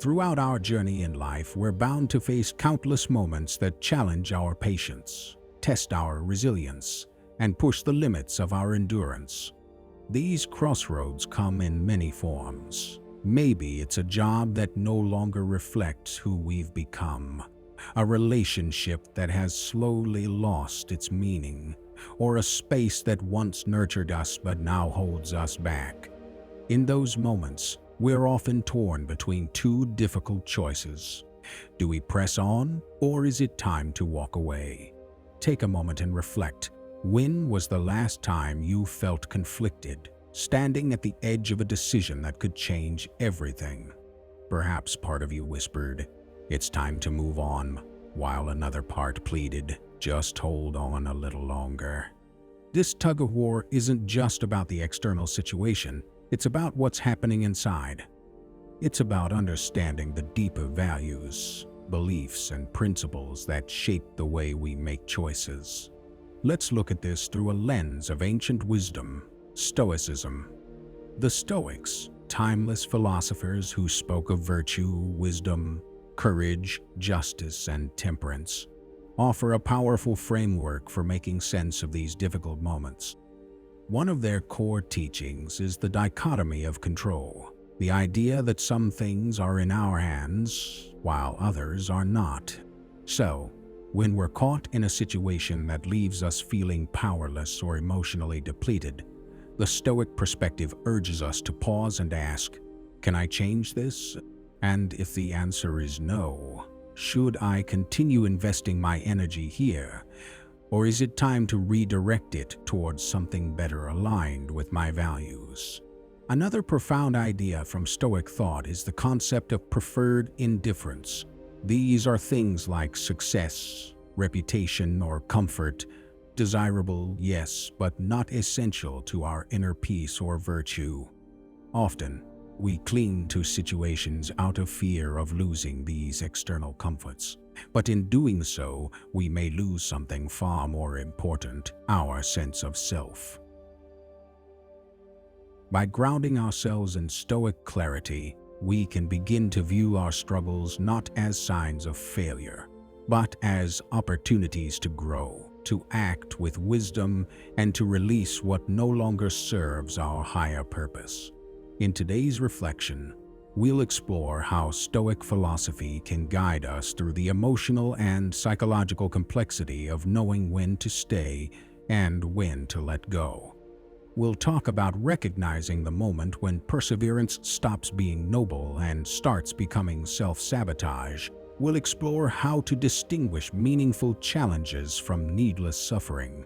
Throughout our journey in life, we're bound to face countless moments that challenge our patience, test our resilience, and push the limits of our endurance. These crossroads come in many forms. Maybe it's a job that no longer reflects who we've become, a relationship that has slowly lost its meaning, or a space that once nurtured us but now holds us back. In those moments, we're often torn between two difficult choices. Do we press on, or is it time to walk away? Take a moment and reflect. When was the last time you felt conflicted, standing at the edge of a decision that could change everything? Perhaps part of you whispered, "It's time to move on," while another part pleaded, "Just hold on a little longer." This tug-of-war isn't just about the external situation, it's about what's happening inside. It's about understanding the deeper values, beliefs, and principles that shape the way we make choices. Let's look at this through a lens of ancient wisdom, Stoicism. The Stoics, timeless philosophers who spoke of virtue, wisdom, courage, justice, and temperance, offer a powerful framework for making sense of these difficult moments. One of their core teachings is the dichotomy of control, the idea that some things are in our hands while others are not. So, when we're caught in a situation that leaves us feeling powerless or emotionally depleted, the Stoic perspective urges us to pause and ask, "Can I change this?" And if the answer is no, should I continue investing my energy here, or is it time to redirect it towards something better aligned with my values? Another profound idea from Stoic thought is the concept of preferred indifference. These are things like success, reputation, or comfort, desirable, yes, but not essential to our inner peace or virtue. Often, we cling to situations out of fear of losing these external comforts. But in doing so, we may lose something far more important, our sense of self. By grounding ourselves in Stoic clarity, we can begin to view our struggles not as signs of failure, but as opportunities to grow, to act with wisdom, and to release what no longer serves our higher purpose. In today's reflection, we'll explore how Stoic philosophy can guide us through the emotional and psychological complexity of knowing when to stay and when to let go. We'll talk about recognizing the moment when perseverance stops being noble and starts becoming self-sabotage. We'll explore how to distinguish meaningful challenges from needless suffering,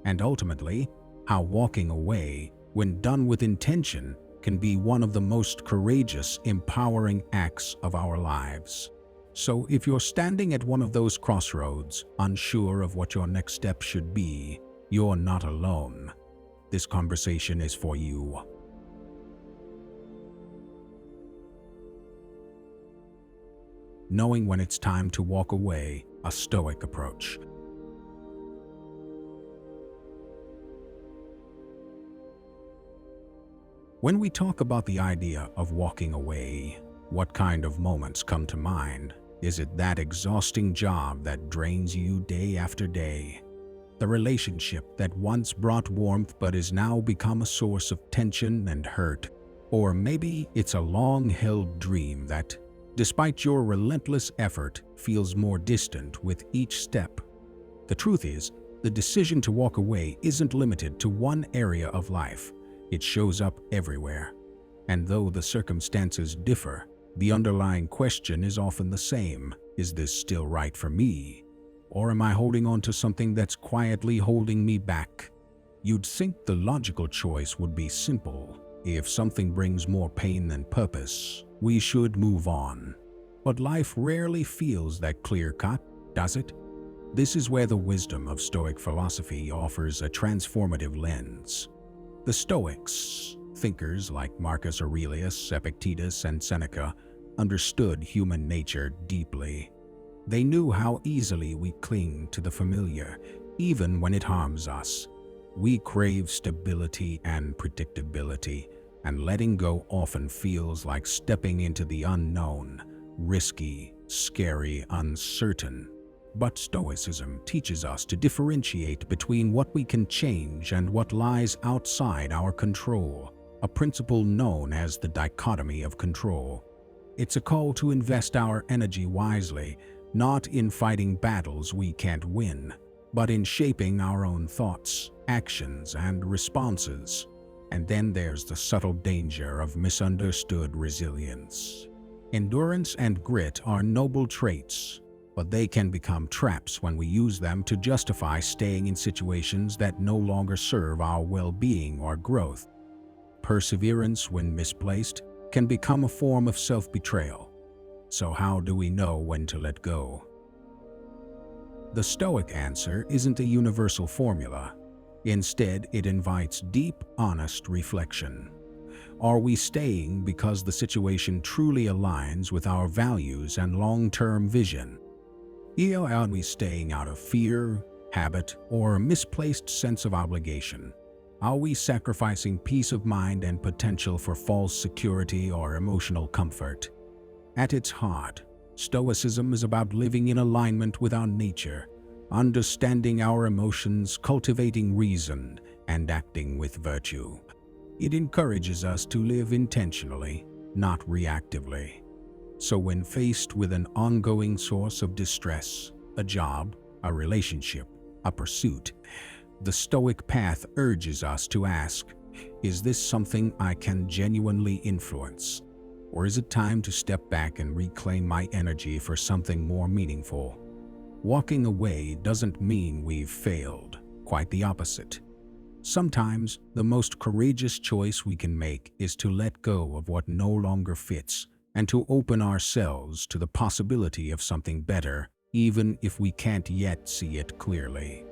and ultimately, how walking away, when done with intention, can be one of the most courageous, empowering acts of our lives. So if you're standing at one of those crossroads, unsure of what your next step should be, you're not alone. This conversation is for you. Knowing when it's time to walk away, a Stoic approach. When we talk about the idea of walking away, what kind of moments come to mind? Is it that exhausting job that drains you day after day? The relationship that once brought warmth but has now become a source of tension and hurt? Or maybe it's a long-held dream that, despite your relentless effort, feels more distant with each step. The truth is, the decision to walk away isn't limited to one area of life. It shows up everywhere. And though the circumstances differ, the underlying question is often the same. Is this still right for me? Or am I holding on to something that's quietly holding me back? You'd think the logical choice would be simple. If something brings more pain than purpose, we should move on. But life rarely feels that clear-cut, does it? This is where the wisdom of Stoic philosophy offers a transformative lens. The Stoics, thinkers like Marcus Aurelius, Epictetus, and Seneca, understood human nature deeply. They knew how easily we cling to the familiar, even when it harms us. We crave stability and predictability, and letting go often feels like stepping into the unknown, risky, scary, uncertain. But Stoicism teaches us to differentiate between what we can change and what lies outside our control, a principle known as the dichotomy of control. It's a call to invest our energy wisely, not in fighting battles we can't win, but in shaping our own thoughts, actions, and responses. And then there's the subtle danger of misunderstood resilience. Endurance and grit are noble traits, but they can become traps when we use them to justify staying in situations that no longer serve our well-being or growth. Perseverance, when misplaced, can become a form of self-betrayal. So how do we know when to let go? The Stoic answer isn't a universal formula. Instead, it invites deep, honest reflection. Are we staying because the situation truly aligns with our values and long-term vision? Or are we staying out of fear, habit, or a misplaced sense of obligation? Are we sacrificing peace of mind and potential for false security or emotional comfort? At its heart, Stoicism is about living in alignment with our nature, understanding our emotions, cultivating reason, and acting with virtue. It encourages us to live intentionally, not reactively. So when faced with an ongoing source of distress, a job, a relationship, a pursuit, the Stoic path urges us to ask, is this something I can genuinely influence? Or is it time to step back and reclaim my energy for something more meaningful? Walking away doesn't mean we've failed, quite the opposite. Sometimes, the most courageous choice we can make is to let go of what no longer fits and to open ourselves to the possibility of something better, even if we can't yet see it clearly.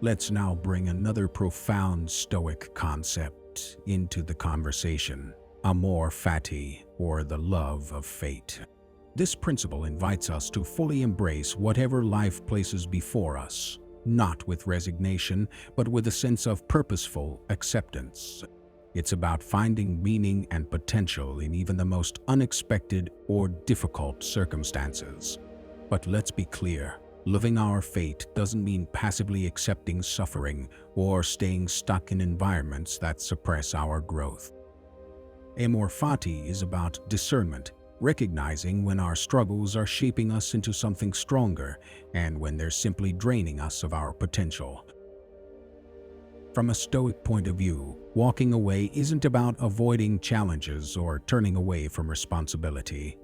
Let's now bring another profound Stoic concept into the conversation: amor fati, or the love of fate. This principle invites us to fully embrace whatever life places before us, not with resignation, but with a sense of purposeful acceptance. It's about finding meaning and potential in even the most unexpected or difficult circumstances. But let's be clear, living our fate doesn't mean passively accepting suffering or staying stuck in environments that suppress our growth. Amor fati is about discernment, recognizing when our struggles are shaping us into something stronger and when they're simply draining us of our potential. From a Stoic point of view, walking away isn't about avoiding challenges or turning away from responsibility.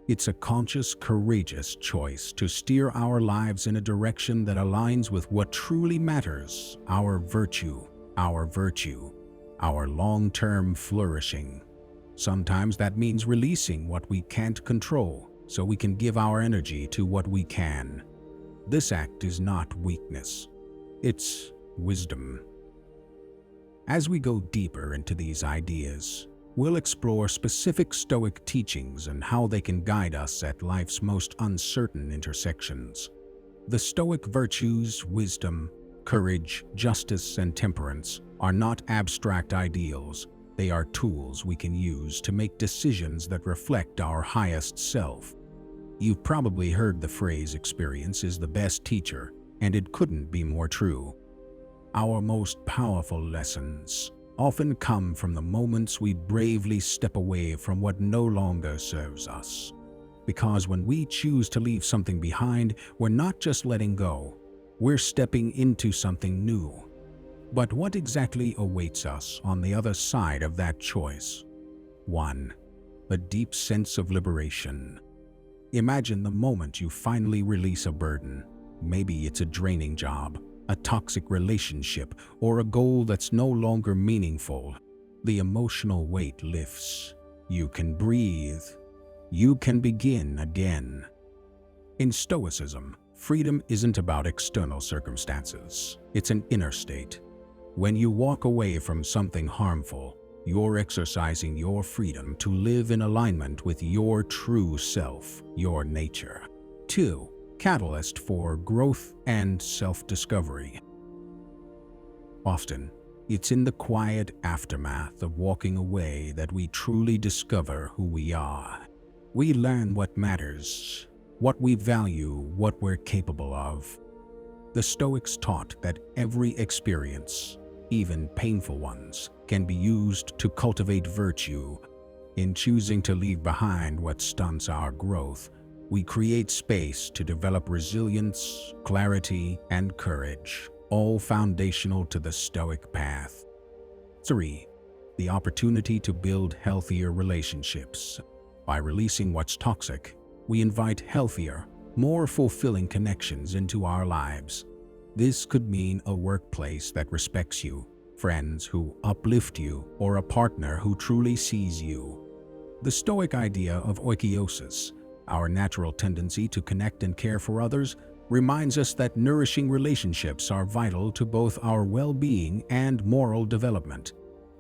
It's a conscious, courageous choice to steer our lives in a direction that aligns with what truly matters: our virtue, our long-term flourishing. Sometimes that means releasing what we can't control so we can give our energy to what we can. This act is not weakness, it's wisdom. As we go deeper into these ideas, we'll explore specific Stoic teachings and how they can guide us at life's most uncertain intersections. The Stoic virtues, wisdom, courage, justice, and temperance are not abstract ideals. They are tools we can use to make decisions that reflect our highest self. You've probably heard the phrase "experience is the best teacher," and it couldn't be more true. Our most powerful lessons often come from the moments we bravely step away from what no longer serves us. Because when we choose to leave something behind, we're not just letting go, we're stepping into something new. But what exactly awaits us on the other side of that choice? 1. A deep sense of liberation. Imagine the moment you finally release a burden. Maybe it's a draining job, a toxic relationship, or a goal that's no longer meaningful. The emotional weight lifts. You can breathe. You can begin again. In Stoicism, freedom isn't about external circumstances. It's an inner state. When you walk away from something harmful, you're exercising your freedom to live in alignment with your true self, your nature. 2. Catalyst for growth and self-discovery. Often, it's in the quiet aftermath of walking away that we truly discover who we are. We learn what matters, what we value, what we're capable of. The Stoics taught that every experience, even painful ones, can be used to cultivate virtue. In choosing to leave behind what stunts our growth, we create space to develop resilience, clarity, and courage, all foundational to the Stoic path. 3. The opportunity to build healthier relationships. By releasing what's toxic, we invite healthier, more fulfilling connections into our lives. This could mean a workplace that respects you, friends who uplift you, or a partner who truly sees you. The Stoic idea of oikiosis, our natural tendency to connect and care for others, reminds us that nourishing relationships are vital to both our well-being and moral development.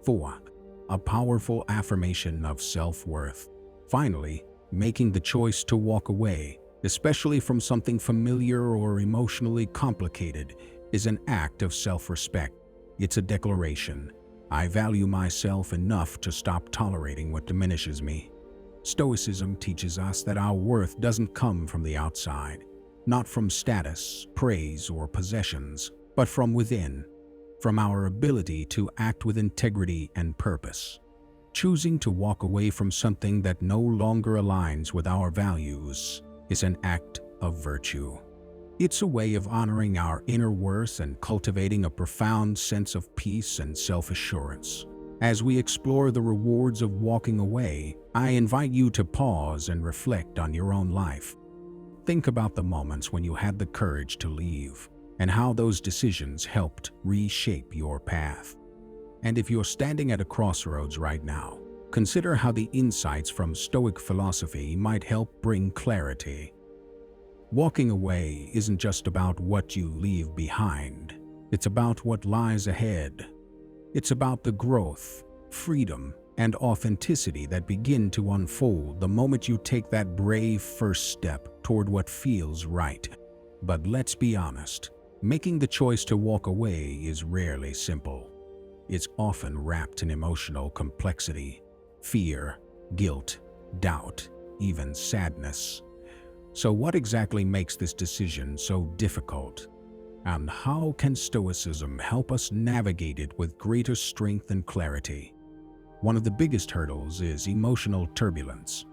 4. A powerful affirmation of self-worth. Finally, making the choice to walk away, especially from something familiar or emotionally complicated, is an act of self-respect. It's a declaration: I value myself enough to stop tolerating what diminishes me. Stoicism teaches us that our worth doesn't come from the outside, not from status, praise, or possessions, but from within, from our ability to act with integrity and purpose. Choosing to walk away from something that no longer aligns with our values is an act of virtue. It's a way of honoring our inner worth and cultivating a profound sense of peace and self-assurance. As we explore the rewards of walking away, I invite you to pause and reflect on your own life. Think about the moments when you had the courage to leave, and how those decisions helped reshape your path. And if you're standing at a crossroads right now, consider how the insights from Stoic philosophy might help bring clarity. Walking away isn't just about what you leave behind. It's about what lies ahead. It's about the growth, freedom, and authenticity that begin to unfold the moment you take that brave first step toward what feels right. But let's be honest, making the choice to walk away is rarely simple. It's often wrapped in emotional complexity, fear, guilt, doubt, even sadness. So what exactly makes this decision so difficult? And how can Stoicism help us navigate it with greater strength and clarity? One of the biggest hurdles is emotional turbulence.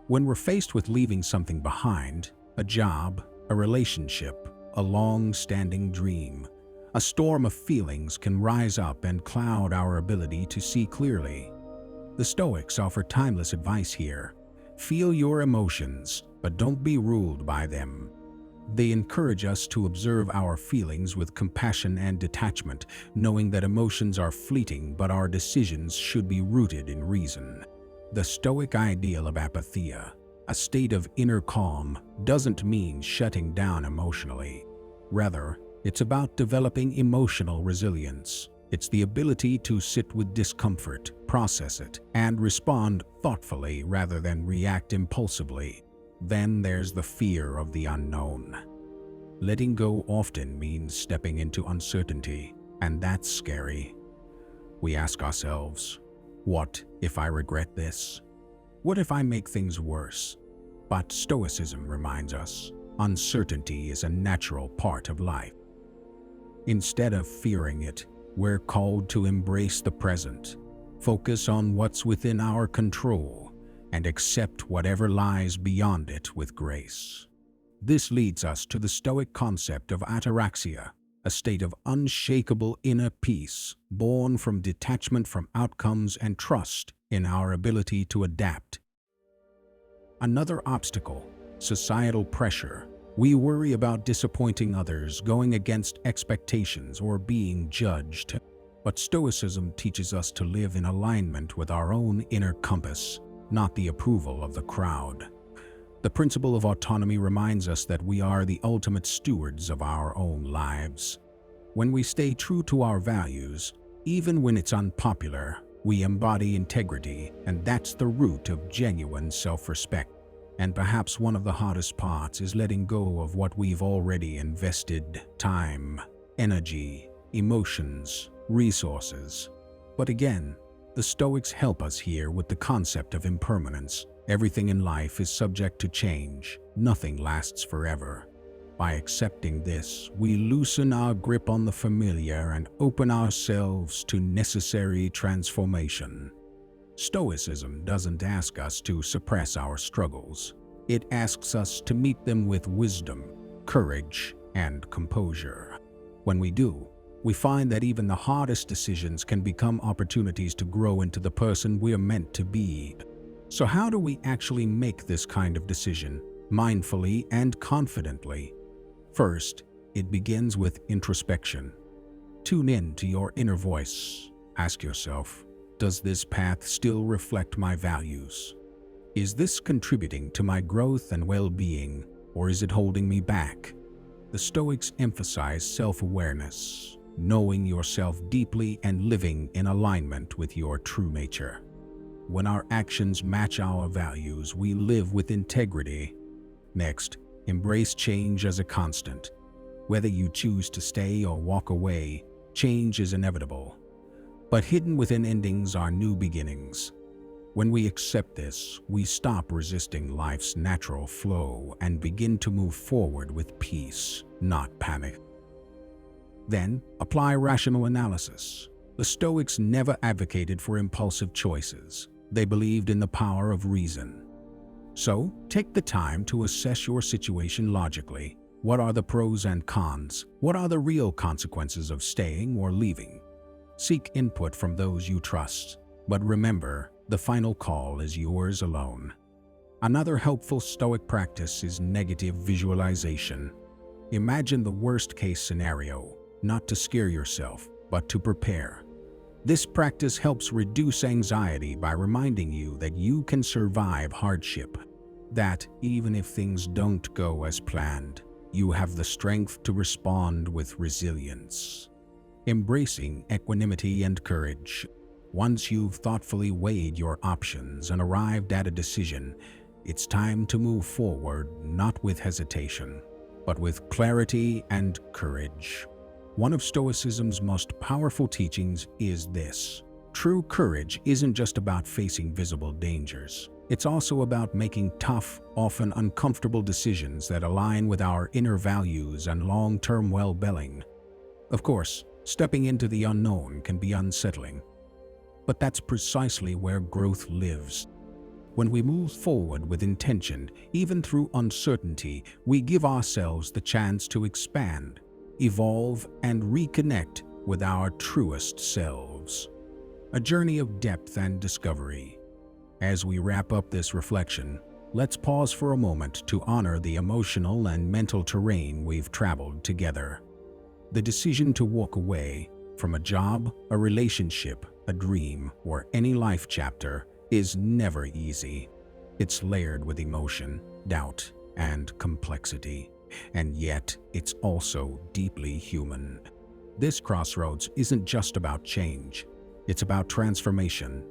When we're faced with leaving something behind, a job, a relationship, a long-standing dream, a storm of feelings can rise up and cloud our ability to see clearly. The Stoics offer timeless advice here. Feel your emotions, but don't be ruled by them. They encourage us to observe our feelings with compassion and detachment, knowing that emotions are fleeting but our decisions should be rooted in reason. The Stoic ideal of apatheia, a state of inner calm, doesn't mean shutting down emotionally. Rather, it's about developing emotional resilience. It's the ability to sit with discomfort, process it, and respond thoughtfully rather than react impulsively. Then there's the fear of the unknown. Letting go often means stepping into uncertainty, and that's scary. We ask ourselves, what if I regret this? What if I make things worse? But Stoicism reminds us, uncertainty is a natural part of life. Instead of fearing it, we're called to embrace the present, focus on what's within our control, and accept whatever lies beyond it with grace. This leads us to the Stoic concept of ataraxia, a state of unshakable inner peace, born from detachment from outcomes and trust in our ability to adapt. Another obstacle, societal pressure. We worry about disappointing others, going against expectations, or being judged. But Stoicism teaches us to live in alignment with our own inner compass, not the approval of the crowd. The principle of autonomy reminds us that we are the ultimate stewards of our own lives. When we stay true to our values, even when it's unpopular, we embody integrity, and that's the root of genuine self-respect. And perhaps one of the hardest parts is letting go of what we've already invested: time, energy, emotions, resources. But again, The Stoics help us here with the concept of impermanence. Everything in life is subject to change. Nothing lasts forever. By accepting this, we loosen our grip on the familiar and open ourselves to necessary transformation. Stoicism doesn't ask us to suppress our struggles. It asks us to meet them with wisdom, courage, and composure. When we do, we find that even the hardest decisions can become opportunities to grow into the person we are meant to be. So how do we actually make this kind of decision, mindfully and confidently? First, it begins with introspection. Tune in to your inner voice. Ask yourself, does this path still reflect my values? Is this contributing to my growth and well-being, or is it holding me back? The Stoics emphasize self-awareness, knowing yourself deeply and living in alignment with your true nature. When our actions match our values, we live with integrity. Next, embrace change as a constant. Whether you choose to stay or walk away, change is inevitable. But hidden within endings are new beginnings. When we accept this, we stop resisting life's natural flow and begin to move forward with peace, not panic. Then, apply rational analysis. The Stoics never advocated for impulsive choices. They believed in the power of reason. So, take the time to assess your situation logically. What are the pros and cons? What are the real consequences of staying or leaving? Seek input from those you trust. But remember, the final call is yours alone. Another helpful Stoic practice is negative visualization. Imagine the worst-case scenario, not to scare yourself, but to prepare. This practice helps reduce anxiety by reminding you that you can survive hardship, that even if things don't go as planned, you have the strength to respond with resilience. Embracing equanimity and courage. Once you've thoughtfully weighed your options and arrived at a decision, it's time to move forward, not with hesitation, but with clarity and courage. One of Stoicism's most powerful teachings is this: true courage isn't just about facing visible dangers. It's also about making tough, often uncomfortable decisions that align with our inner values and long-term well-being. Of course, stepping into the unknown can be unsettling, but that's precisely where growth lives. When we move forward with intention, even through uncertainty, we give ourselves the chance to expand, evolve, and reconnect with our truest selves. A journey of depth and discovery. As we wrap up this reflection, let's pause for a moment to honor the emotional and mental terrain we've traveled together. The decision to walk away from a job, a relationship, a dream, or any life chapter is never easy. It's layered with emotion, doubt, and complexity, and yet it's also deeply human. This crossroads isn't just about change, it's about transformation.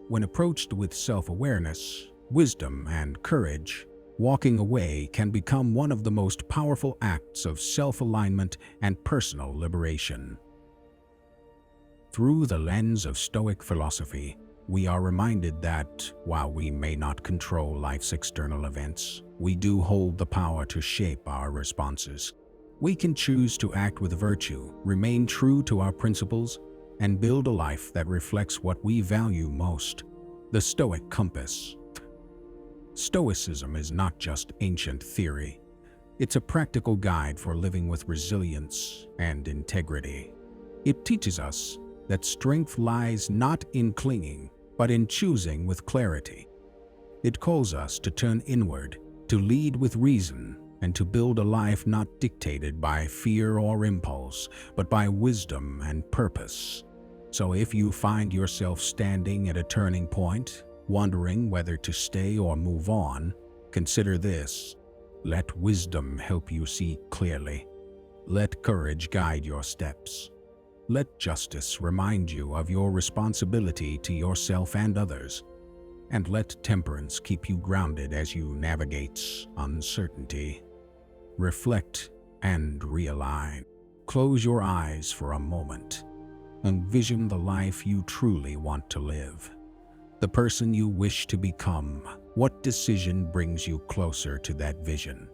When approached with self-awareness, wisdom, and courage, walking away can become one of the most powerful acts of self-alignment and personal liberation. Through the lens of Stoic philosophy, we are reminded that, while we may not control life's external events, we do hold the power to shape our responses. We can choose to act with virtue, remain true to our principles, and build a life that reflects what we value most. The Stoic compass. Stoicism is not just ancient theory. It's a practical guide for living with resilience and integrity. It teaches us that strength lies not in clinging, but in choosing with clarity. It calls us to turn inward, to lead with reason, and to build a life not dictated by fear or impulse, but by wisdom and purpose. So if you find yourself standing at a turning point, wondering whether to stay or move on, consider this. Let wisdom help you see clearly. Let courage guide your steps. Let justice remind you of your responsibility to yourself and others. And let temperance keep you grounded as you navigate uncertainty. Reflect and realign. Close your eyes for a moment. Envision the life you truly want to live, the person you wish to become. What decision brings you closer to that vision?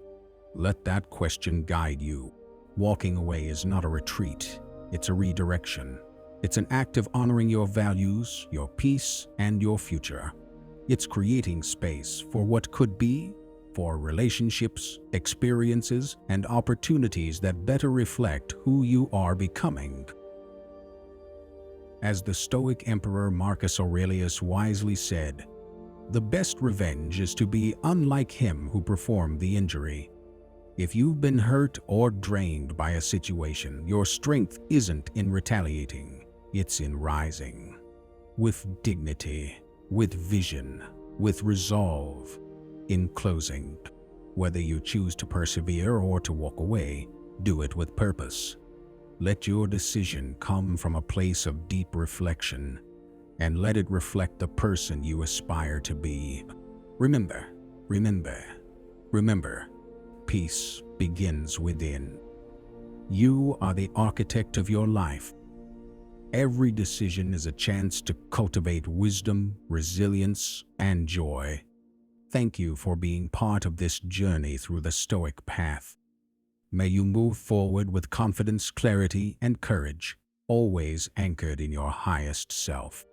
Let that question guide you. Walking away is not a retreat, it's a redirection. It's an act of honoring your values, your peace, and your future. It's creating space for what could be, for relationships, experiences, and opportunities that better reflect who you are becoming. As the Stoic Emperor Marcus Aurelius wisely said, "The best revenge is to be unlike him who performed the injury." If you've been hurt or drained by a situation, your strength isn't in retaliating, it's in rising. With dignity, with vision, with resolve. In closing, whether you choose to persevere or to walk away, do it with purpose. Let your decision come from a place of deep reflection, and let it reflect the person you aspire to be. Remember, peace begins within. You are the architect of your life. Every decision is a chance to cultivate wisdom, resilience, and joy. Thank you for being part of this journey through the Stoic path. May you move forward with confidence, clarity, and courage, always anchored in your highest self.